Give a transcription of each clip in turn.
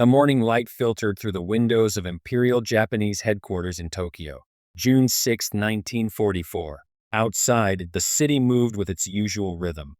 The morning light filtered through the windows of Imperial Japanese headquarters in Tokyo. June 6, 1944. Outside, the city moved with its usual rhythm.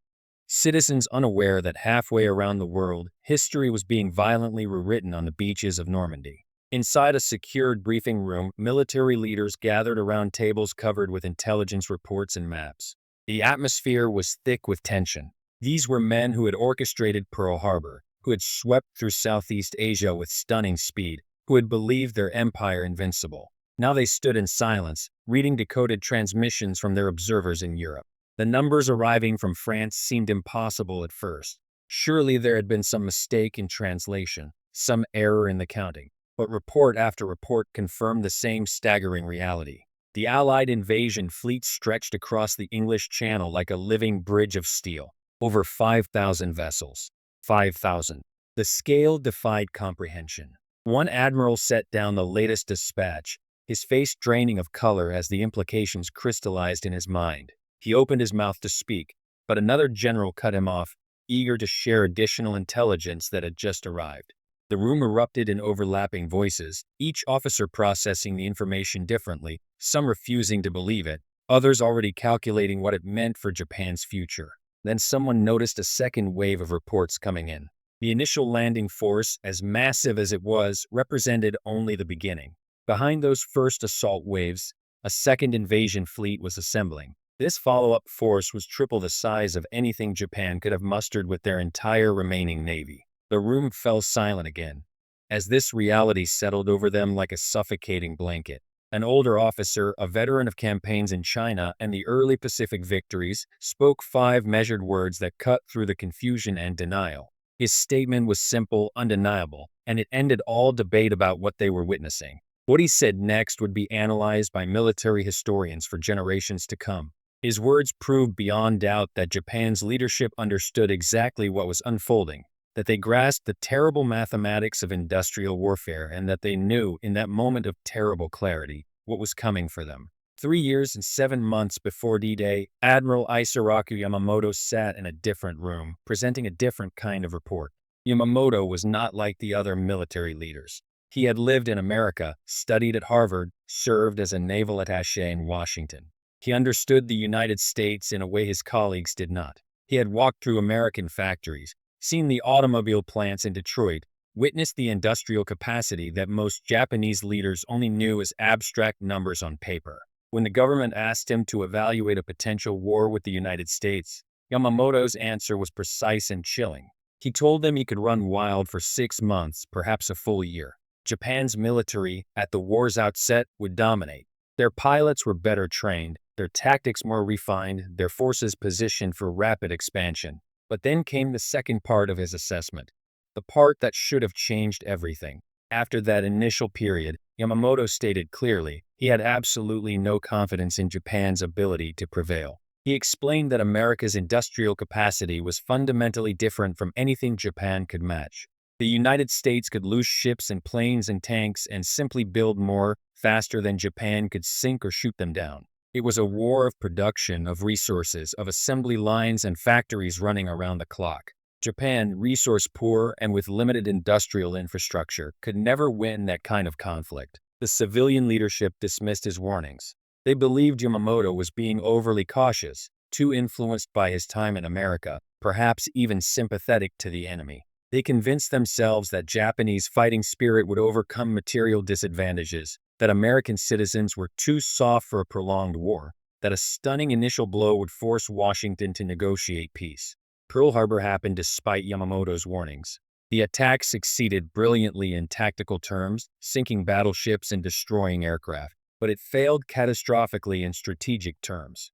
Citizens unaware that halfway around the world, history was being violently rewritten on the beaches of Normandy. Inside a secured briefing room, military leaders gathered around tables covered with intelligence reports and maps. The atmosphere was thick with tension. These were men who had orchestrated Pearl Harbor, who had swept through Southeast Asia with stunning speed, who had believed their empire invincible. Now they stood in silence, reading decoded transmissions from their observers in Europe. The numbers arriving from France seemed impossible at first. Surely there had been some mistake in translation, some error in the counting. But report after report confirmed the same staggering reality. The Allied invasion fleet stretched across the English Channel like a living bridge of steel. Over 5,000 vessels. 5,000. The scale defied comprehension. One admiral set down the latest dispatch, his face draining of color as the implications crystallized in his mind. He opened his mouth to speak, but another general cut him off, eager to share additional intelligence that had just arrived. The room erupted in overlapping voices, each officer processing the information differently, some refusing to believe it, others already calculating what it meant for Japan's future. Then someone noticed a second wave of reports coming in. The initial landing force, as massive as it was, represented only the beginning. Behind those first assault waves, a second invasion fleet was assembling. This follow-up force was triple the size of anything Japan could have mustered with their entire remaining navy. The room fell silent again, as this reality settled over them like a suffocating blanket. An older officer, a veteran of campaigns in China and the early Pacific victories, spoke 5 measured words that cut through the confusion and denial. His statement was simple, undeniable, and it ended all debate about what they were witnessing. What he said next would be analyzed by military historians for generations to come. His words proved beyond doubt that Japan's leadership understood exactly what was unfolding, that they grasped the terrible mathematics of industrial warfare, and that they knew, in that moment of terrible clarity, what was coming for them. 3 years and 7 months before D-Day, Admiral Isoroku Yamamoto sat in a different room, presenting a different kind of report. Yamamoto was not like the other military leaders. He had lived in America, studied at Harvard, served as a naval attaché in Washington. He understood the United States in a way his colleagues did not. He had walked through American factories, seen the automobile plants in Detroit, witnessed the industrial capacity that most Japanese leaders only knew as abstract numbers on paper. When the government asked him to evaluate a potential war with the United States, Yamamoto's answer was precise and chilling. He told them he could run wild for 6 months, perhaps a full year. Japan's military, at the war's outset, would dominate. Their pilots were better trained, their tactics more refined, their forces positioned for rapid expansion. But then came the second part of his assessment, the part that should have changed everything. After that initial period, Yamamoto stated clearly, he had absolutely no confidence in Japan's ability to prevail. He explained that America's industrial capacity was fundamentally different from anything Japan could match. The United States could lose ships and planes and tanks and simply build more, faster than Japan could sink or shoot them down. It was a war of production, of resources, of assembly lines and factories running around the clock. Japan, resource poor and with limited industrial infrastructure, could never win that kind of conflict. The civilian leadership dismissed his warnings. They believed Yamamoto was being overly cautious, too influenced by his time in America, perhaps even sympathetic to the enemy. They convinced themselves that Japanese fighting spirit would overcome material disadvantages, that American citizens were too soft for a prolonged war, that a stunning initial blow would force Washington to negotiate peace. Pearl Harbor happened despite Yamamoto's warnings. The attack succeeded brilliantly in tactical terms, sinking battleships and destroying aircraft, but it failed catastrophically in strategic terms,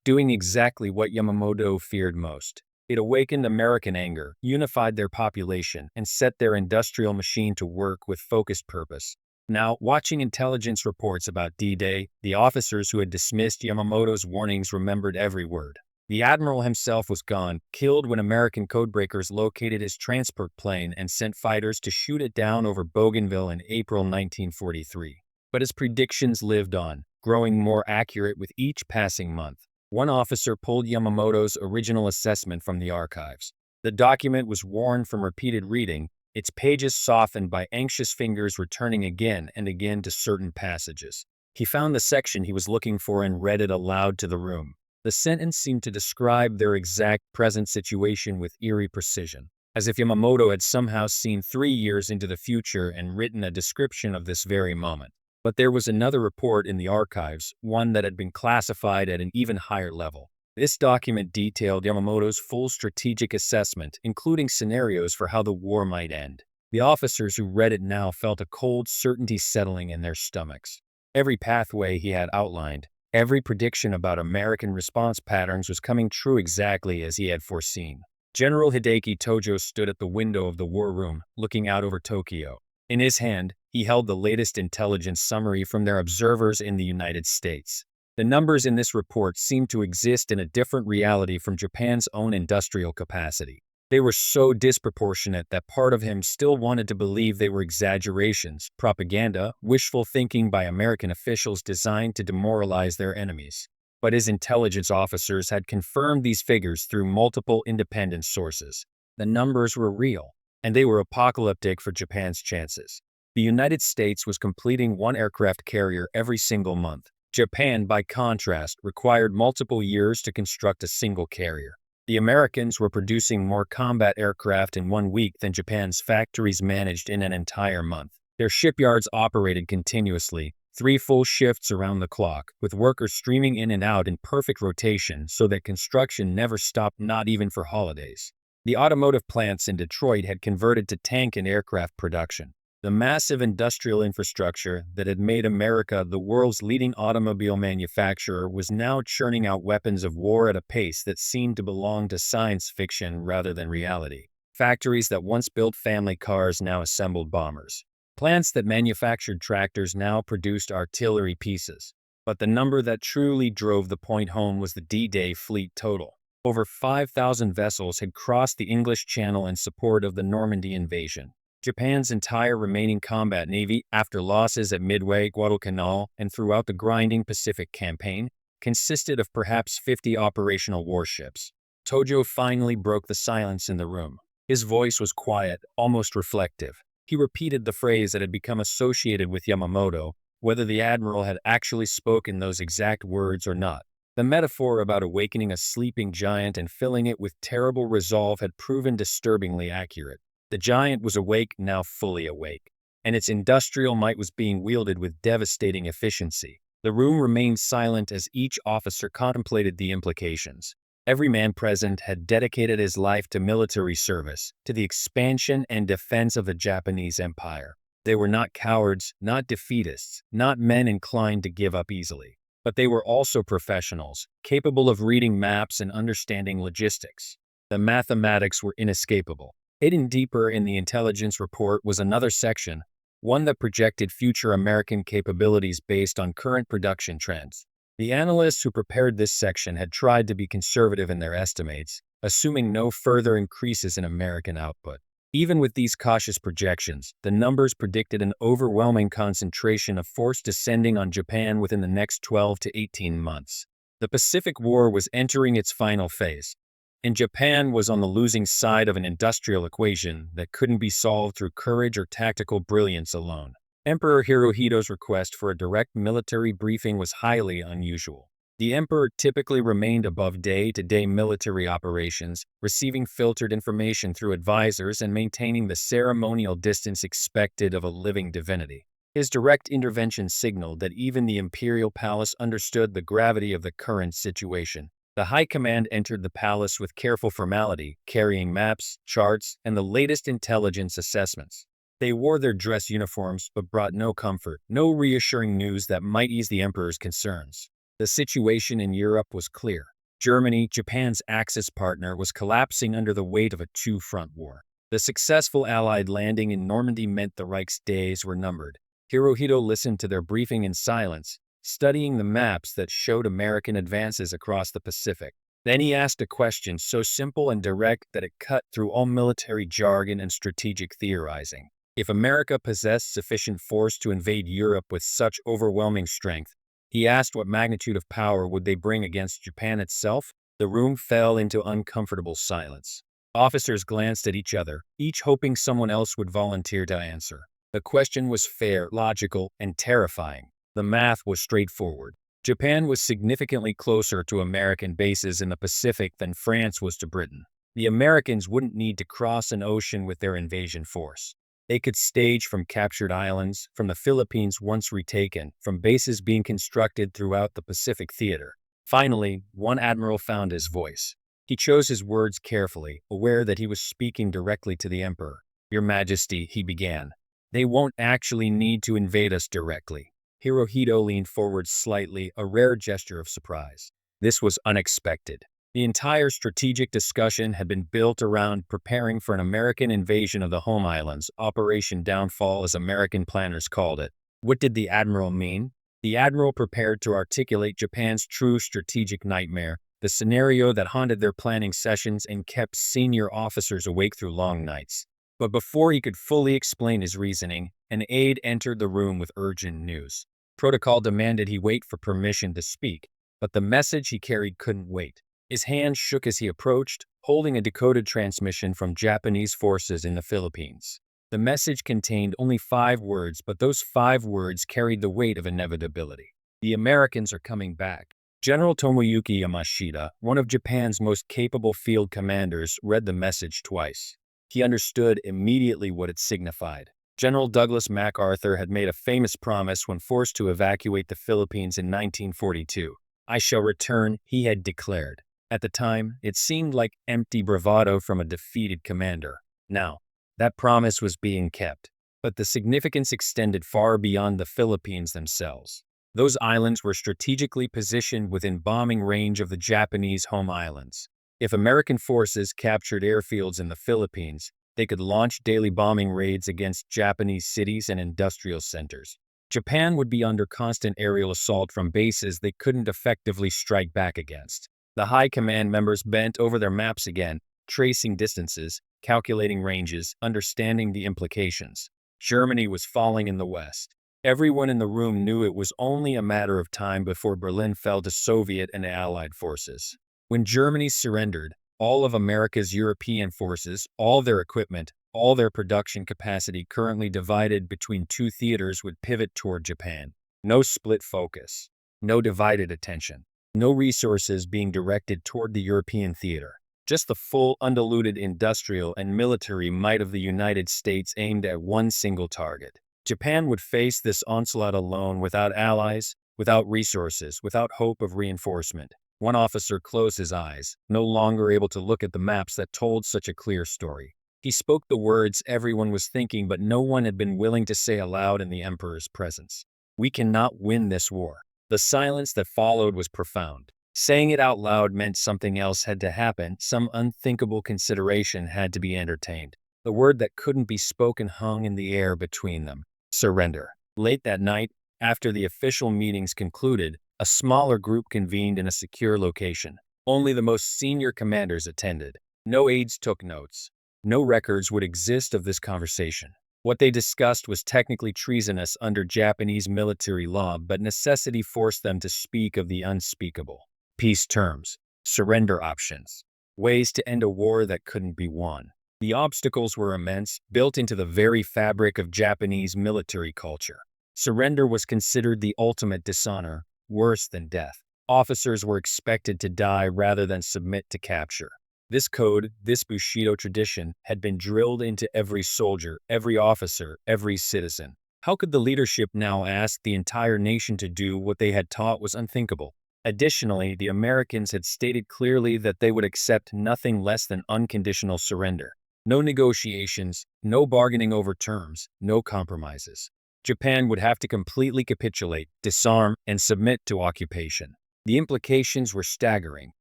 doing exactly what Yamamoto feared most. It awakened American anger, unified their population, and set their industrial machine to work with focused purpose. Now, watching intelligence reports about D-Day, the officers who had dismissed Yamamoto's warnings remembered every word. The admiral himself was gone, killed when American codebreakers located his transport plane and sent fighters to shoot it down over Bougainville in April 1943. But his predictions lived on, growing more accurate with each passing month. One officer pulled Yamamoto's original assessment from the archives. The document was worn from repeated reading, its pages softened by anxious fingers returning again and again to certain passages. He found the section he was looking for and read it aloud to the room. The sentence seemed to describe their exact present situation with eerie precision, as if Yamamoto had somehow seen 3 years into the future and written a description of this very moment. But there was another report in the archives, one that had been classified at an even higher level. This document detailed Yamamoto's full strategic assessment, including scenarios for how the war might end. The officers who read it now felt a cold certainty settling in their stomachs. Every pathway he had outlined, every prediction about American response patterns was coming true exactly as he had foreseen. General Hideki Tojo stood at the window of the war room, looking out over Tokyo. In his hand, he held the latest intelligence summary from their observers in the United States. The numbers in this report seemed to exist in a different reality from Japan's own industrial capacity. They were so disproportionate that part of him still wanted to believe they were exaggerations, propaganda, wishful thinking by American officials designed to demoralize their enemies. But his intelligence officers had confirmed these figures through multiple independent sources. The numbers were real, and they were apocalyptic for Japan's chances. The United States was completing one aircraft carrier every single month. Japan, by contrast, required multiple years to construct a single carrier. The Americans were producing more combat aircraft in 1 week than Japan's factories managed in an entire month. Their shipyards operated continuously, 3 full shifts around the clock, with workers streaming in and out in perfect rotation so that construction never stopped, not even for holidays. The automotive plants in Detroit had converted to tank and aircraft production. The massive industrial infrastructure that had made America the world's leading automobile manufacturer was now churning out weapons of war at a pace that seemed to belong to science fiction rather than reality. Factories that once built family cars now assembled bombers. Plants that manufactured tractors now produced artillery pieces. But the number that truly drove the point home was the D-Day fleet total. Over 5,000 vessels had crossed the English Channel in support of the Normandy invasion. Japan's entire remaining combat navy, after losses at Midway, Guadalcanal, and throughout the grinding Pacific campaign, consisted of perhaps 50 operational warships. Tojo finally broke the silence in the room. His voice was quiet, almost reflective. He repeated the phrase that had become associated with Yamamoto, whether the admiral had actually spoken those exact words or not. The metaphor about awakening a sleeping giant and filling it with terrible resolve had proven disturbingly accurate. The giant was awake, now fully awake, and its industrial might was being wielded with devastating efficiency. The room remained silent as each officer contemplated the implications. Every man present had dedicated his life to military service, to the expansion and defense of the Japanese Empire. They were not cowards, not defeatists, not men inclined to give up easily. But they were also professionals, capable of reading maps and understanding logistics. The mathematics were inescapable. Hidden deeper in the intelligence report was another section, one that projected future American capabilities based on current production trends. The analysts who prepared this section had tried to be conservative in their estimates, assuming no further increases in American output. Even with these cautious projections, the numbers predicted an overwhelming concentration of force descending on Japan within the next 12 to 18 months. The Pacific War was entering its final phase, and Japan was on the losing side of an industrial equation that couldn't be solved through courage or tactical brilliance alone. Emperor Hirohito's request for a direct military briefing was highly unusual. The emperor typically remained above day-to-day military operations, receiving filtered information through advisors and maintaining the ceremonial distance expected of a living divinity. His direct intervention signaled that even the imperial palace understood the gravity of the current situation. The high command entered the palace with careful formality, carrying maps, charts, and the latest intelligence assessments. They wore their dress uniforms but brought no comfort, no reassuring news that might ease the emperor's concerns. The situation in Europe was clear. Germany, Japan's Axis partner, was collapsing under the weight of a two-front war. The successful Allied landing in Normandy meant the Reich's days were numbered. Hirohito listened to their briefing in silence, studying the maps that showed American advances across the Pacific. Then he asked a question so simple and direct that it cut through all military jargon and strategic theorizing. If America possessed sufficient force to invade Europe with such overwhelming strength, he asked what magnitude of power would they bring against Japan itself? The room fell into uncomfortable silence. Officers glanced at each other, each hoping someone else would volunteer to answer. The question was fair, logical, and terrifying. The math was straightforward. Japan was significantly closer to American bases in the Pacific than France was to Britain. The Americans wouldn't need to cross an ocean with their invasion force. They could stage from captured islands, from the Philippines once retaken, from bases being constructed throughout the Pacific theater. Finally, one admiral found his voice. He chose his words carefully, aware that he was speaking directly to the emperor. "Your Majesty," he began, "they won't actually need to invade us directly." Hirohito leaned forward slightly, a rare gesture of surprise. This was unexpected. The entire strategic discussion had been built around preparing for an American invasion of the home islands, Operation Downfall as American planners called it. What did the admiral mean? The admiral prepared to articulate Japan's true strategic nightmare, the scenario that haunted their planning sessions and kept senior officers awake through long nights. But before he could fully explain his reasoning, an aide entered the room with urgent news. Protocol demanded he wait for permission to speak, but the message he carried couldn't wait. His hand shook as he approached, holding a decoded transmission from Japanese forces in the Philippines. The message contained only 5 words, but those 5 words carried the weight of inevitability. "The Americans are coming back." General Tomoyuki Yamashita, one of Japan's most capable field commanders, read the message twice. He understood immediately what it signified. General Douglas MacArthur had made a famous promise when forced to evacuate the Philippines in 1942. "I shall return," he had declared. At the time, it seemed like empty bravado from a defeated commander. Now, that promise was being kept, but the significance extended far beyond the Philippines themselves. Those islands were strategically positioned within bombing range of the Japanese home islands. If American forces captured airfields in the Philippines, they could launch daily bombing raids against Japanese cities and industrial centers. Japan would be under constant aerial assault from bases they couldn't effectively strike back against. The high command members bent over their maps again, tracing distances, calculating ranges, understanding the implications. Germany was falling in the west. Everyone in the room knew it was only a matter of time before Berlin fell to Soviet and Allied forces. When Germany surrendered, all of America's European forces, all their equipment, all their production capacity currently divided between 2 theaters would pivot toward Japan. No split focus. No divided attention. No resources being directed toward the European theater. Just the full, undiluted industrial and military might of the United States aimed at one single target. Japan would face this onslaught alone, without allies, without resources, without hope of reinforcement. One officer closed his eyes, no longer able to look at the maps that told such a clear story. He spoke the words everyone was thinking, but no one had been willing to say aloud in the emperor's presence. "We cannot win this war." The silence that followed was profound. Saying it out loud meant something else had to happen, some unthinkable consideration had to be entertained. The word that couldn't be spoken hung in the air between them. Surrender. Late that night, after the official meetings concluded, a smaller group convened in a secure location. Only the most senior commanders attended. No aides took notes. No records would exist of this conversation. What they discussed was technically treasonous under Japanese military law, but necessity forced them to speak of the unspeakable. Peace terms, surrender options, ways to end a war that couldn't be won. The obstacles were immense, built into the very fabric of Japanese military culture. Surrender was considered the ultimate dishonor, worse than death. Officers were expected to die rather than submit to capture. This code, this Bushido tradition, had been drilled into every soldier, every officer, every citizen. How could the leadership now ask the entire nation to do what they had taught was unthinkable? Additionally, the Americans had stated clearly that they would accept nothing less than unconditional surrender. No negotiations, no bargaining over terms, no compromises. Japan would have to completely capitulate, disarm, and submit to occupation. The implications were staggering.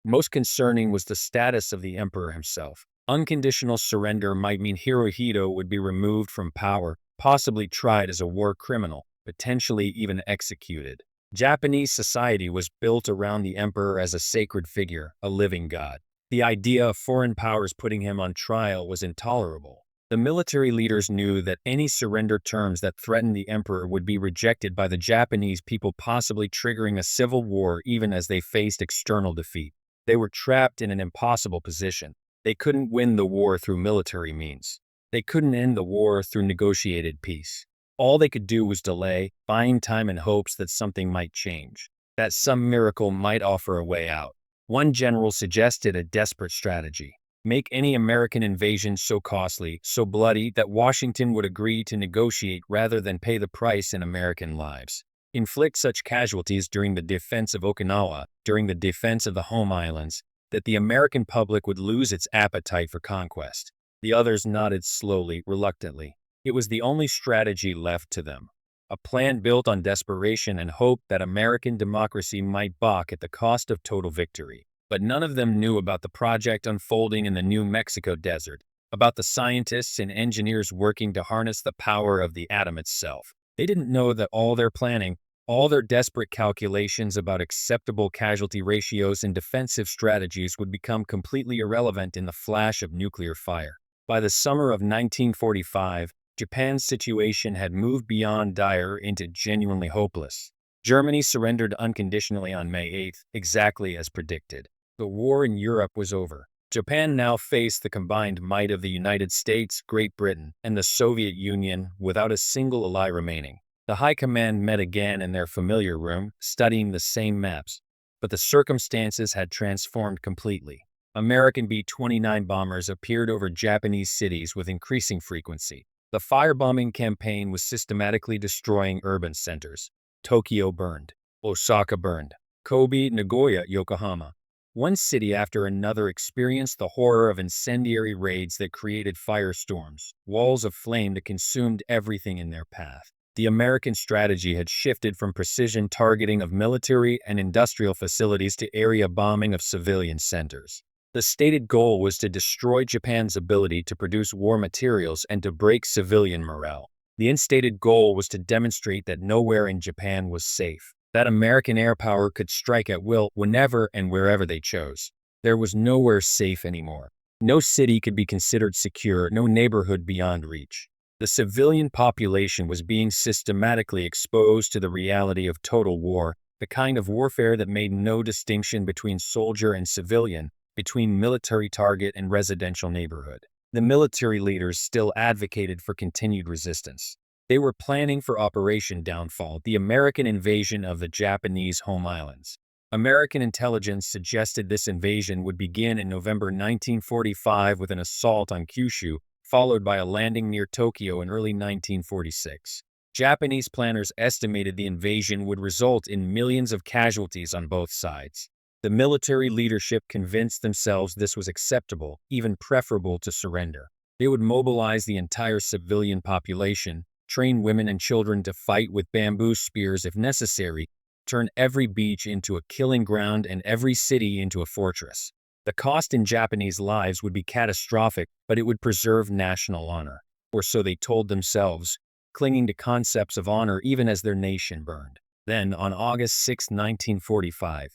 Most concerning was the status of the emperor himself. Unconditional surrender might mean Hirohito would be removed from power, possibly tried as a war criminal, potentially even executed. Japanese society was built around the emperor as a sacred figure, a living god. The idea of foreign powers putting him on trial was intolerable. The military leaders knew that any surrender terms that threatened the emperor would be rejected by the Japanese people, possibly triggering a civil war even as they faced external defeat. They were trapped in an impossible position. They couldn't win the war through military means. They couldn't end the war through negotiated peace. All they could do was delay, buying time in hopes that something might change, that some miracle might offer a way out. One general suggested a desperate strategy. Make any American invasion so costly, so bloody, that Washington would agree to negotiate rather than pay the price in American lives. Inflict such casualties during the defense of Okinawa, during the defense of the home islands, that the American public would lose its appetite for conquest. The others nodded slowly, reluctantly. It was the only strategy left to them. A plan built on desperation and hope that American democracy might balk at the cost of total victory. But none of them knew about the project unfolding in the New Mexico desert, about the scientists and engineers working to harness the power of the atom itself. They didn't know that all their planning, all their desperate calculations about acceptable casualty ratios and defensive strategies would become completely irrelevant in the flash of nuclear fire. By the summer of 1945, Japan's situation had moved beyond dire into genuinely hopeless. Germany surrendered unconditionally on May 8, exactly as predicted. The war in Europe was over. Japan now faced the combined might of the United States, Great Britain, and the Soviet Union without a single ally remaining. The High Command met again in their familiar room, studying the same maps. But the circumstances had transformed completely. American B-29 bombers appeared over Japanese cities with increasing frequency. The firebombing campaign was systematically destroying urban centers. Tokyo burned. Osaka burned. Kobe, Nagoya, Yokohama. One city after another experienced the horror of incendiary raids that created firestorms, walls of flame that consumed everything in their path. The American strategy had shifted from precision targeting of military and industrial facilities to area bombing of civilian centers. The stated goal was to destroy Japan's ability to produce war materials and to break civilian morale. The instated goal was to demonstrate that nowhere in Japan was safe, that American air power could strike at will whenever and wherever they chose. There was nowhere safe anymore. No city could be considered secure, no neighborhood beyond reach. The civilian population was being systematically exposed to the reality of total war, the kind of warfare that made no distinction between soldier and civilian, between military target and residential neighborhood. The military leaders still advocated for continued resistance. They were planning for Operation Downfall, the American invasion of the Japanese home islands. American intelligence suggested this invasion would begin in November 1945 with an assault on Kyushu, followed by a landing near Tokyo in early 1946. Japanese planners estimated the invasion would result in millions of casualties on both sides. The military leadership convinced themselves this was acceptable, even preferable to surrender. They would mobilize the entire civilian population, train women and children to fight with bamboo spears if necessary, turn every beach into a killing ground and every city into a fortress. The cost in Japanese lives would be catastrophic, but it would preserve national honor. Or so they told themselves, clinging to concepts of honor even as their nation burned. Then, on August 6, 1945,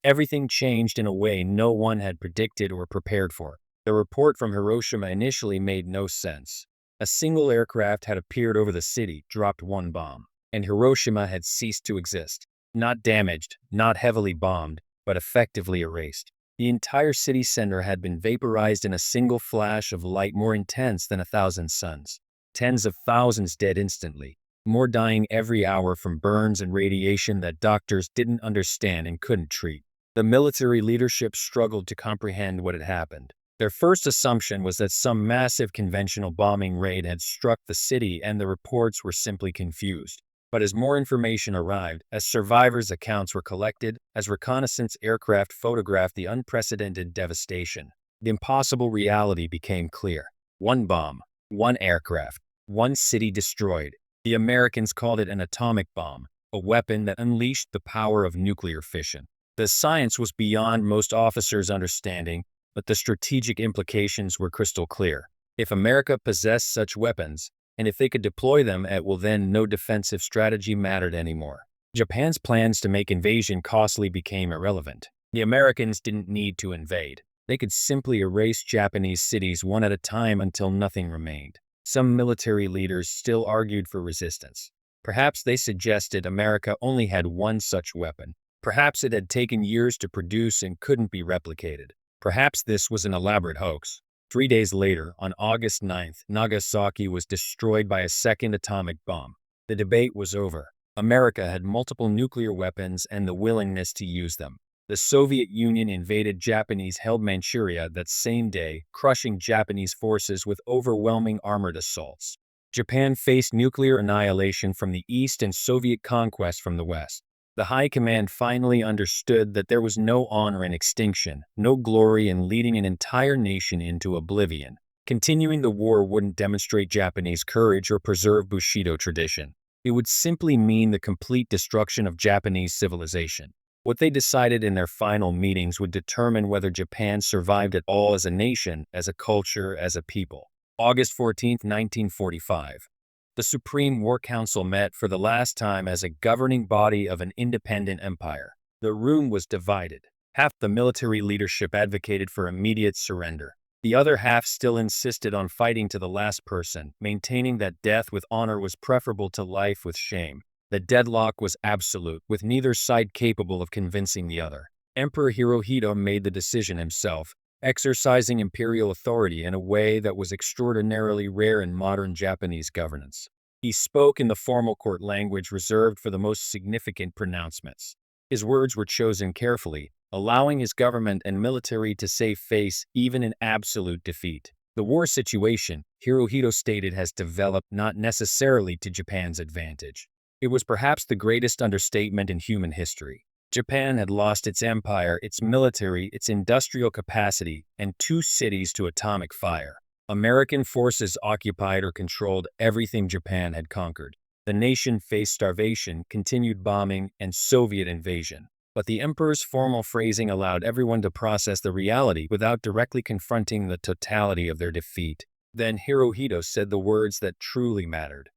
everything changed in a way no one had predicted or prepared for. The report from Hiroshima initially made no sense. A single aircraft had appeared over the city, dropped one bomb, and Hiroshima had ceased to exist. Not damaged, not heavily bombed, but effectively erased. The entire city center had been vaporized in a single flash of light more intense than 1,000 suns. Tens of thousands dead instantly, more dying every hour from burns and radiation that doctors didn't understand and couldn't treat. The military leadership struggled to comprehend what had happened. Their first assumption was that some massive conventional bombing raid had struck the city and the reports were simply confused. But as more information arrived, as survivors' accounts were collected, as reconnaissance aircraft photographed the unprecedented devastation, the impossible reality became clear. One bomb, one aircraft, one city destroyed. The Americans called it an atomic bomb, a weapon that unleashed the power of nuclear fission. The science was beyond most officers' understanding, but the strategic implications were crystal clear. If America possessed such weapons, and if they could deploy them at will, then no defensive strategy mattered anymore. Japan's plans to make invasion costly became irrelevant. The Americans didn't need to invade. They could simply erase Japanese cities one at a time until nothing remained. Some military leaders still argued for resistance. Perhaps they suggested America only had one such weapon. Perhaps it had taken years to produce and couldn't be replicated. Perhaps this was an elaborate hoax. 3 days later, on August 9th, Nagasaki was destroyed by a second atomic bomb. The debate was over. America had multiple nuclear weapons and the willingness to use them. The Soviet Union invaded Japanese-held Manchuria that same day, crushing Japanese forces with overwhelming armored assaults. Japan faced nuclear annihilation from the east and Soviet conquest from the west. The High Command finally understood that there was no honor in extinction, no glory in leading an entire nation into oblivion. Continuing the war wouldn't demonstrate Japanese courage or preserve Bushido tradition. It would simply mean the complete destruction of Japanese civilization. What they decided in their final meetings would determine whether Japan survived at all as a nation, as a culture, as a people. August 14, 1945. The Supreme War Council met for the last time as a governing body of an independent empire. The room was divided. Half the military leadership advocated for immediate surrender. The other half still insisted on fighting to the last person, maintaining that death with honor was preferable to life with shame. The deadlock was absolute, with neither side capable of convincing the other. Emperor Hirohito made the decision himself, exercising imperial authority in a way that was extraordinarily rare in modern Japanese governance. He spoke in the formal court language reserved for the most significant pronouncements. His words were chosen carefully, allowing his government and military to save face even in absolute defeat. The war situation, Hirohito stated, has developed not necessarily to Japan's advantage. It was perhaps the greatest understatement in human history. Japan had lost its empire, its military, its industrial capacity, and 2 cities to atomic fire. American forces occupied or controlled everything Japan had conquered. The nation faced starvation, continued bombing, and Soviet invasion. But the emperor's formal phrasing allowed everyone to process the reality without directly confronting the totality of their defeat. Then Hirohito said the words that truly mattered.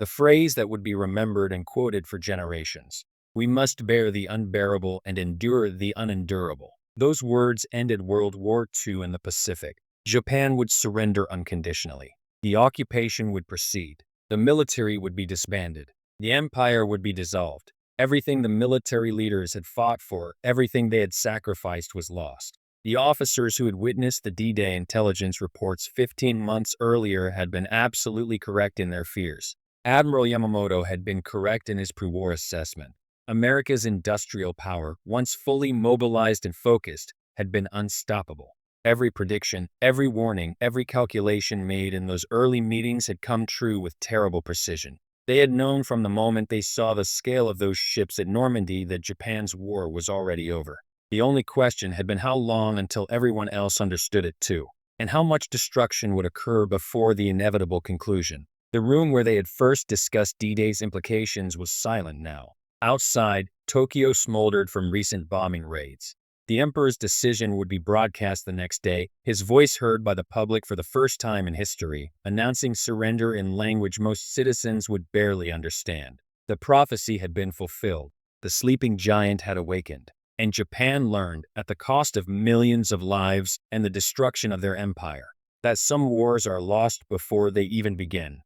The phrase that would be remembered and quoted for generations. We must bear the unbearable and endure the unendurable. Those words ended World War II in the Pacific. Japan would surrender unconditionally. The occupation would proceed. The military would be disbanded. The empire would be dissolved. Everything the military leaders had fought for, everything they had sacrificed was lost. The officers who had witnessed the D-Day intelligence reports 15 months earlier had been absolutely correct in their fears. Admiral Yamamoto had been correct in his pre-war assessment. America's industrial power, once fully mobilized and focused, had been unstoppable. Every prediction, every warning, every calculation made in those early meetings had come true with terrible precision. They had known from the moment they saw the scale of those ships at Normandy that Japan's war was already over. The only question had been how long until everyone else understood it too, and how much destruction would occur before the inevitable conclusion. The room where they had first discussed D-Day's implications was silent now. Outside, Tokyo smoldered from recent bombing raids. The emperor's decision would be broadcast the next day, his voice heard by the public for the first time in history, announcing surrender in language most citizens would barely understand. The prophecy had been fulfilled. The sleeping giant had awakened. And Japan learned, at the cost of millions of lives and the destruction of their empire, that some wars are lost before they even begin.